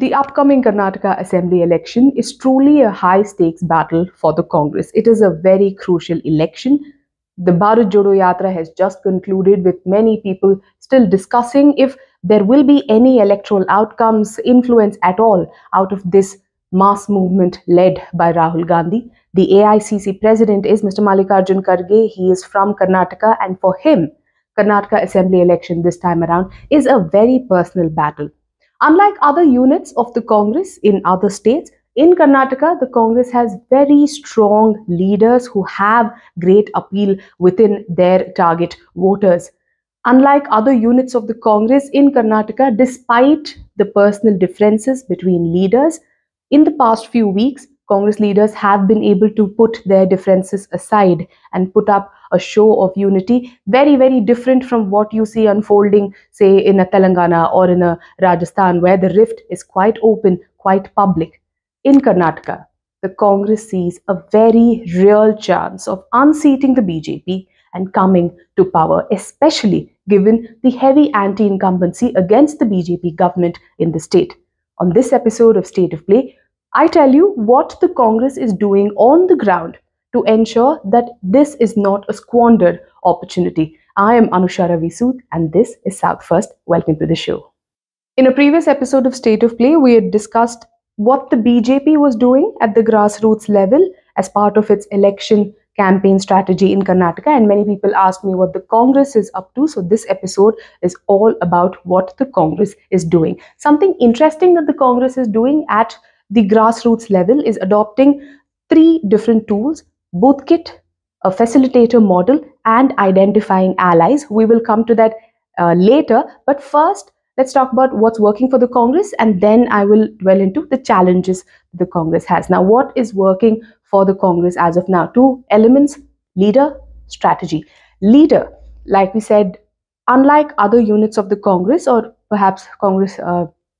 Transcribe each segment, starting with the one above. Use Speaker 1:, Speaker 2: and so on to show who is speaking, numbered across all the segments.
Speaker 1: The upcoming Karnataka Assembly election is truly a high-stakes battle for the Congress. It is a very crucial election. The Bharat Jodo Yatra has just concluded, with many people still discussing if there will be any electoral outcomes, influence at all out of this mass movement led by Rahul Gandhi. The AICC president is Mr. Mallikarjun Kharge. He is from Karnataka, and for him, Karnataka Assembly election this time around is a very personal battle. Unlike other units of the Congress in other states, in Karnataka, the Congress has very strong leaders who have great appeal within their target voters. Unlike other units of the Congress in Karnataka, despite the personal differences between leaders, in the past few weeks, Congress leaders have been able to put their differences aside and put up a show of unity, very, very different from what you see unfolding, say, in a Telangana or in a Rajasthan, where the rift is quite open, quite public. In Karnataka, the Congress sees a very real chance of unseating the BJP and coming to power, especially given the heavy anti-incumbency against the BJP government in the state. On this episode of State of Play, I tell you what the Congress is doing on the ground to ensure that this is not a squandered opportunity. I am Anusha Ravi Sood, and this is South First. Welcome to the show. In a previous episode of State of Play, we had discussed what the BJP was doing at the grassroots level as part of its election campaign strategy in Karnataka, and many people asked me what the Congress is up to. So this episode is all about what the Congress is doing. Something interesting that the Congress is doing at the grassroots level is adopting 3 different tools: booth kit, a facilitator model, and identifying allies. We will come to that later, but first let's talk about what's working for the Congress, and then I will dwell into the challenges the Congress has. Now, what is working for the Congress as of now? 2 elements: leader, strategy. Leader, like we said, unlike other units of the Congress, or perhaps Congress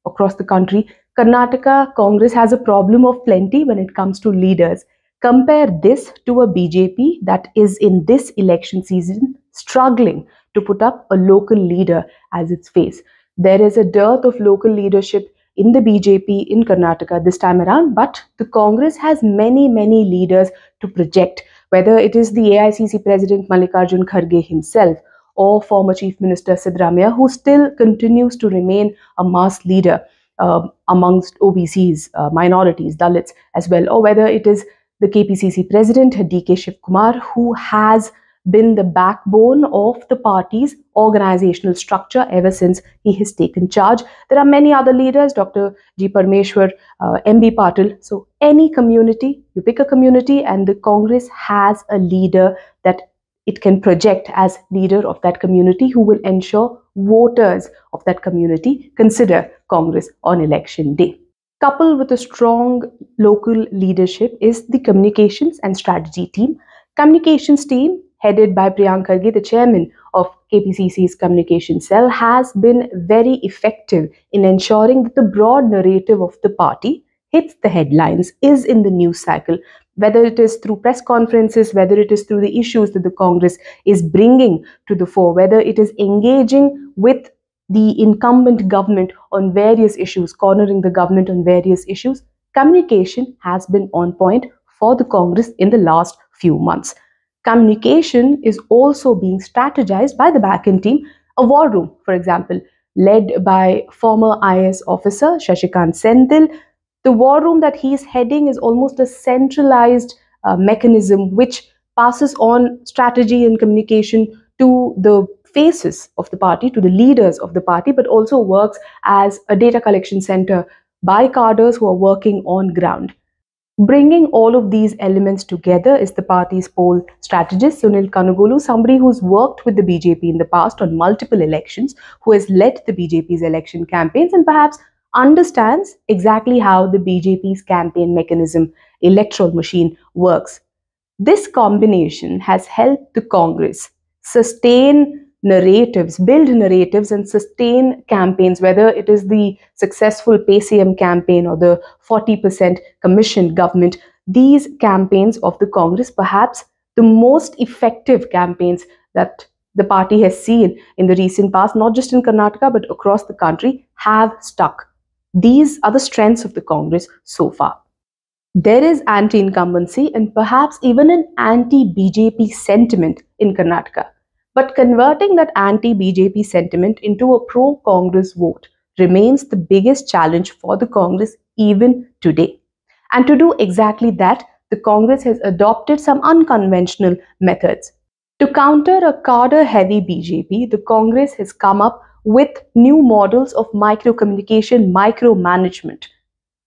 Speaker 1: across the country, Karnataka Congress has a problem of plenty when it comes to leaders. Compare this to a BJP that is in this election season struggling to put up a local leader as its face. There is a dearth of local leadership in the BJP in Karnataka this time around, but the Congress has many, many leaders to project, whether it is the AICC President Mallikarjun Kharge himself or former Chief Minister Siddaramaiah, who still continues to remain a mass leader amongst OBCs, minorities, Dalits as well, or whether it is the KPCC President DK Shivkumar, who has been the backbone of the party's organizational structure ever since he has taken charge. There are many other leaders, Dr. G. Parmeshwar, MB Patil. So any community, you pick a community, and the Congress has a leader that it can project as leader of that community, who will ensure voters of that community consider Congress on election day. Coupled with a strong local leadership is the communications and strategy team. Communications team, headed by Priyank Kharge, the chairman of KPCC's communication cell, has been very effective in ensuring that the broad narrative of the party hits the headlines, is in the news cycle, whether it is through press conferences, whether it is through the issues that the Congress is bringing to the fore, whether it is engaging with the incumbent government on various issues, cornering the government on various issues. Communication has been on point for the Congress in the last few months. Communication is also being strategized by the back-end team. A war room, for example, led by former IAS officer Shashikant Senthil. The war room that he is heading is almost a centralized mechanism which passes on strategy and communication to the faces of the party, to the leaders of the party, but also works as a data collection center by cadres who are working on ground. Bringing all of these elements together is the party's poll strategist, Sunil Kanugolu, somebody who's worked with the BJP in the past on multiple elections, who has led the BJP's election campaigns and perhaps understands exactly how the BJP's campaign mechanism, electoral machine, works. This combination has helped the Congress sustain narratives, build narratives, and sustain campaigns, whether it is the successful PCM campaign or the 40% commission government. These campaigns of the Congress, perhaps the most effective campaigns that the party has seen in the recent past, not just in Karnataka but across the country, have stuck. These are the strengths of the Congress so far. There is anti-incumbency and perhaps even an anti-BJP sentiment in Karnataka. But converting that anti-BJP sentiment into a pro-Congress vote remains the biggest challenge for the Congress even today. And to do exactly that, the Congress has adopted some unconventional methods. To counter a cadre-heavy BJP, the Congress has come up with new models of micro-communication, micromanagement,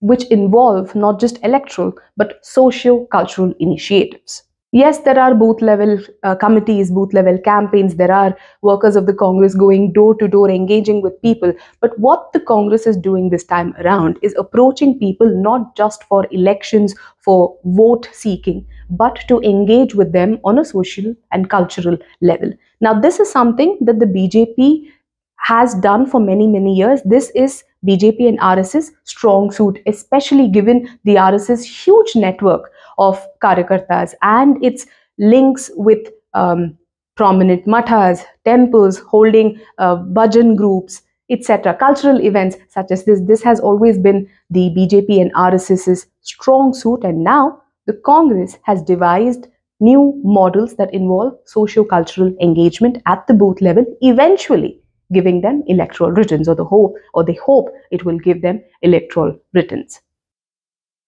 Speaker 1: which involve not just electoral but socio-cultural initiatives. Yes, there are booth level committees, booth level campaigns, there are workers of the Congress going door to door engaging with people. But what the Congress is doing this time around is approaching people not just for elections, for vote seeking, but to engage with them on a social and cultural level. Now, this is something that the BJP has done for many, many years. This is BJP and RSS strong suit, especially given the RSS huge network of karyakartas and its links with prominent mathas, temples, holding bhajan groups, etc. Cultural events such as this. This has always been the BJP and RSS's strong suit, and now the Congress has devised new models that involve socio-cultural engagement at the booth level, eventually giving them electoral returns, or they hope it will give them electoral returns.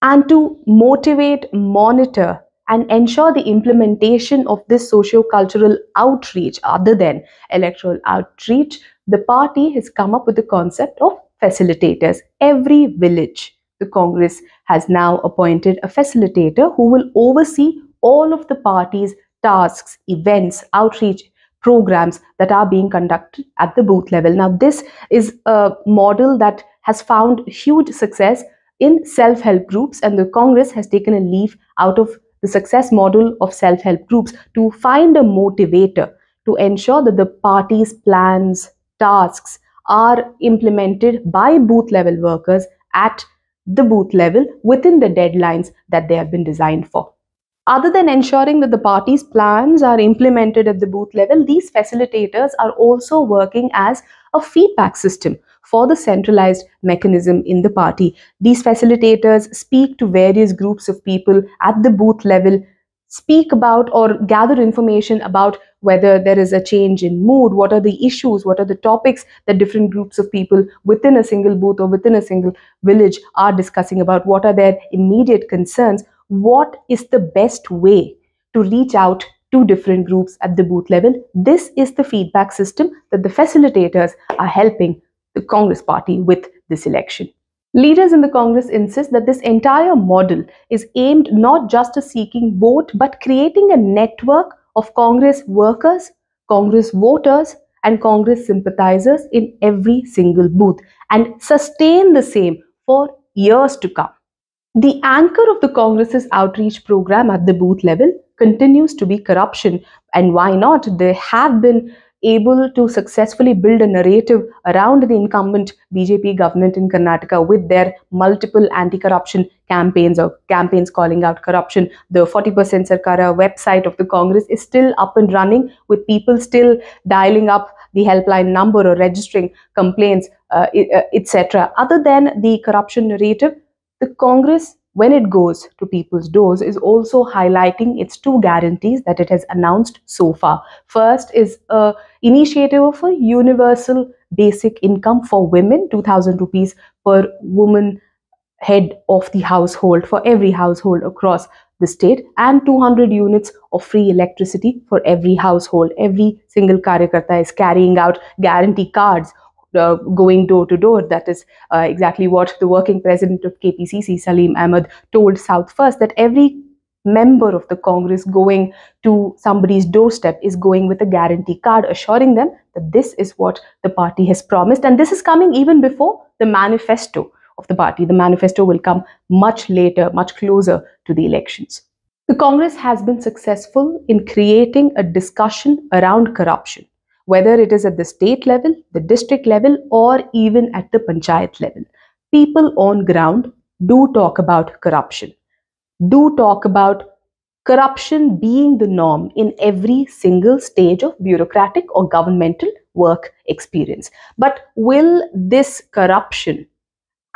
Speaker 1: And to motivate, monitor, and ensure the implementation of this socio-cultural outreach other than electoral outreach, the party has come up with the concept of facilitators. Every village, the Congress has now appointed a facilitator who will oversee all of the party's tasks, events, outreach programs that are being conducted at the booth level. Now, this is a model that has found huge success in self-help groups, and the Congress has taken a leaf out of the success model of self-help groups to find a motivator to ensure that the party's plans, tasks are implemented by booth level workers at the booth level within the deadlines that they have been designed for. Other than ensuring that the party's plans are implemented at the booth level, these facilitators are also working as a feedback system for the centralized mechanism in the party. These facilitators speak to various groups of people at the booth level, speak about or gather information about whether there is a change in mood, what are the issues, what are the topics that different groups of people within a single booth or within a single village are discussing about, what are their immediate concerns, what is the best way to reach out to different groups at the booth level. This is the feedback system that the facilitators are helping the Congress party with this election. Leaders in the Congress insist that this entire model is aimed not just at seeking vote, but creating a network of Congress workers, Congress voters, and Congress sympathizers in every single booth, and sustain the same for years to come. The anchor of the Congress's outreach program at the booth level continues to be corruption. And why not? They have been able to successfully build a narrative around the incumbent BJP government in Karnataka with their multiple anti-corruption campaigns or campaigns calling out corruption. The 40% Sarkara website of the Congress is still up and running, with people still dialing up the helpline number or registering complaints, etc. Other than the corruption narrative, the Congress, when it goes to people's doors, is also highlighting its two guarantees that it has announced so far. First is an initiative of a universal basic income for women, 2,000 rupees per woman head of the household for every household across the state, and 200 units of free electricity for every household. Every single karyakarta is carrying out guarantee cards, going door to door. That is exactly what the working president of KPCC, Salim Ahmed, told South First, that every member of the Congress going to somebody's doorstep is going with a guarantee card, assuring them that this is what the party has promised. And this is coming even before the manifesto of the party. The manifesto will come much later, much closer to the elections. The Congress has been successful in creating a discussion around corruption, whether it is at the state level, the district level, or even at the panchayat level. People on ground do talk about corruption, do talk about corruption being the norm in every single stage of bureaucratic or governmental work experience. But will this corruption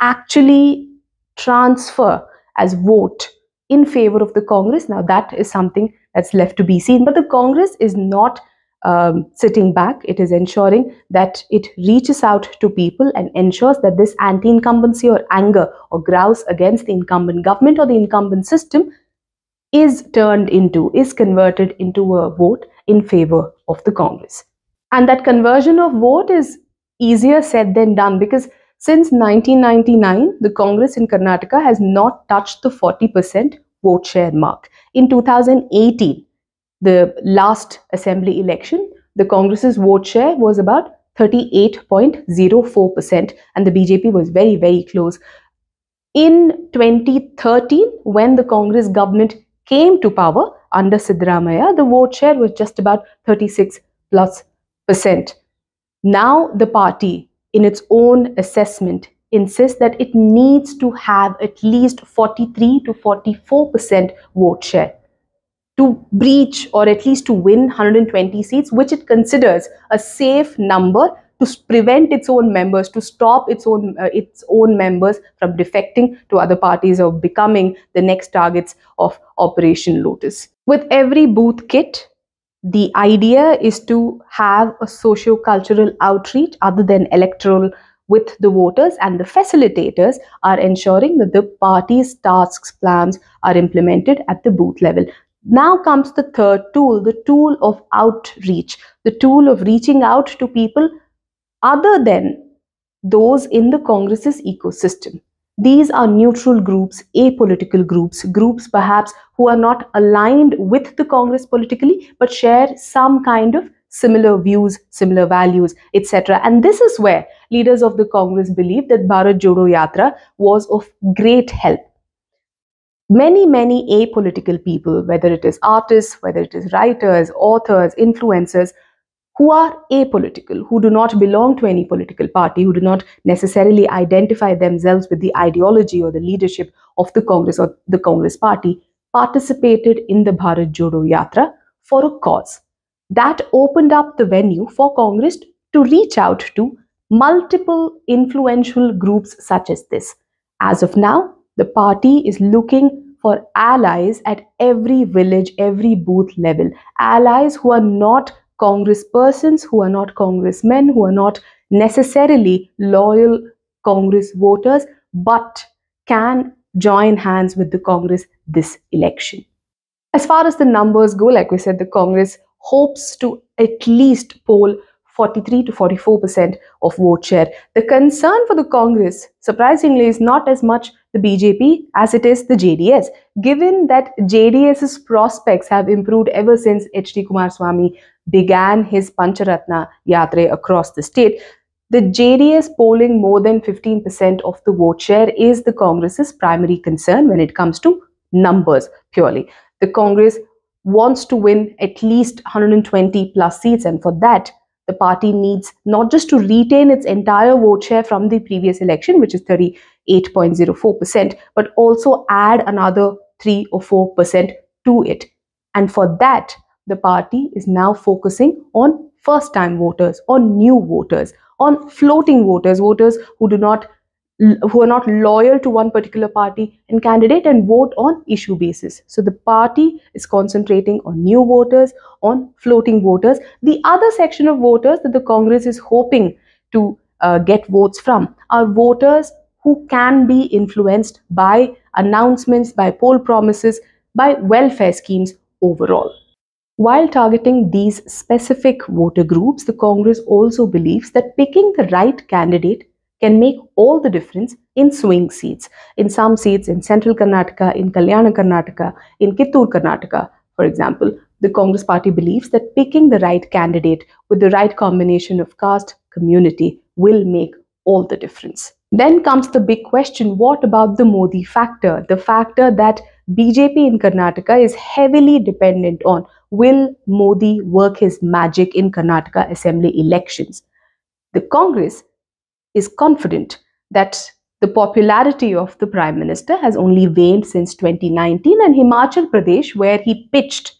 Speaker 1: actually transfer as vote in favor of the Congress. Now, that is something that's left to be seen. But the Congress is not sitting back. It is ensuring that it reaches out to people and ensures that this anti-incumbency or anger or grouse against the incumbent government or the incumbent system is converted into a vote in favor of the Congress. And that conversion of vote is easier said than done, because since 1999, the Congress in Karnataka has not touched the 40% vote share mark. In 2018, the last assembly election, the Congress's vote share was about 38.04%, and the BJP was very, very close. In 2013, when the Congress government came to power under Siddaramaiah, the vote share was just about 36+%. Now the party, in its own assessment, insists that it needs to have at least 43 to 44% vote share to breach or at least to win 120 seats, which it considers a safe number to prevent its own members, to stop its own members from defecting to other parties or becoming the next targets of Operation Lotus. With every booth kit, the idea is to have a socio-cultural outreach other than electoral with the voters, and the facilitators are ensuring that the party's tasks plans are implemented at the booth level. Now comes the third tool, the tool of outreach, the tool of reaching out to people other than those in the Congress's ecosystem. These are neutral groups, apolitical groups, groups perhaps who are not aligned with the Congress politically, but share some kind of similar views, similar values, etc. And this is where leaders of the Congress believe that Bharat Jodo Yatra was of great help. Many apolitical people, whether it is artists, whether it is writers, authors, influencers, who are apolitical, who do not belong to any political party, who do not necessarily identify themselves with the ideology or the leadership of the Congress or the Congress party, participated in the Bharat Jodo Yatra for a cause. That opened up the venue for Congress to reach out to multiple influential groups such as this. As of now, the party is looking for allies at every village, every booth level, allies who are not Congresspersons, who are not congressmen, who are not necessarily loyal Congress voters, but can join hands with the Congress this election. As far as the numbers go, like we said, the Congress hopes to at least poll 43 to 44% of vote share. The concern for the Congress, surprisingly, is not as much the BJP as it is the JDS. Given that JDS's prospects have improved ever since H.D. Kumaraswamy began his Pancharatna Yatra across the state, the JDS polling more than 15% of the vote share is the Congress's primary concern when it comes to numbers purely. The Congress wants to win at least 120 plus seats, and for that, the party needs not just to retain its entire vote share from the previous election, which is 38.04%, but also add another 3 or 4% to it. And for that, the party is now focusing on first-time voters, on new voters, on floating voters, voters who are not loyal to one particular party and candidate and vote on issue basis. So the party is concentrating on new voters, on floating voters. The other section of voters that the Congress is hoping to get votes from are voters who can be influenced by announcements, by poll promises, by welfare schemes overall. While targeting these specific voter groups, the Congress also believes that picking the right candidate can make all the difference in swing seats. In some seats in central Karnataka, in Kalyana Karnataka, in Kittur Karnataka, for example, the Congress party believes that picking the right candidate with the right combination of caste, community will make all the difference. Then comes the big question, what about the Modi factor? The factor that BJP in Karnataka is heavily dependent on. Will Modi work his magic in Karnataka Assembly elections? The Congress is confident that the popularity of the Prime Minister has only waned since 2019, and Himachal Pradesh, where he pitched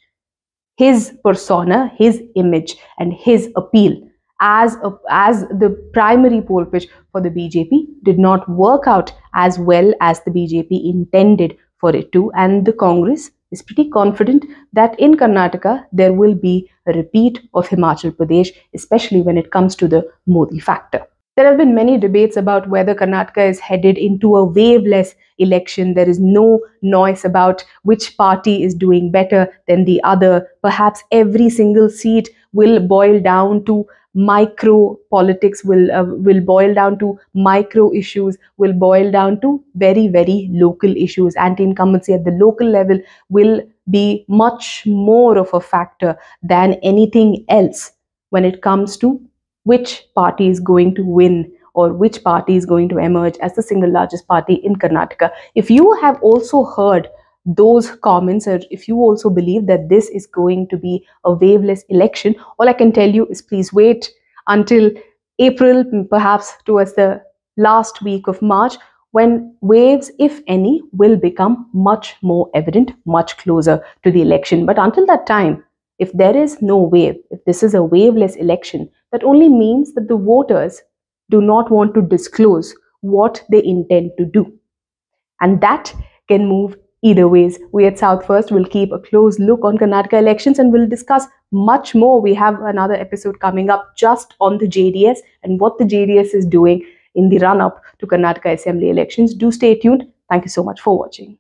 Speaker 1: his persona, his image and his appeal as the primary poll pitch for the BJP did not work out as well as the BJP intended for it to, and the Congress is pretty confident that in Karnataka there will be a repeat of Himachal Pradesh, especially when it comes to the Modi factor. There have been many debates about whether Karnataka is headed into a waveless election. There is no noise about which party is doing better than the other. Perhaps every single seat will boil down to micro politics, will boil down to micro issues, will boil down to very, very local issues. Anti-incumbency at the local level will be much more of a factor than anything else when it comes to which party is going to win or which party is going to emerge as the single largest party in Karnataka. If you have also heard those comments, or if you also believe that this is going to be a waveless election, all I can tell you is please wait until April, perhaps towards the last week of March, when waves, if any, will become much more evident, much closer to the election. But until that time, if there is no wave, if this is a waveless election, that only means that the voters do not want to disclose what they intend to do. And that can move either ways. We at South First will keep a close look on Karnataka elections and we'll discuss much more. We have another episode coming up just on the JDS and what the JDS is doing in the run-up to Karnataka Assembly elections. Do stay tuned. Thank you so much for watching.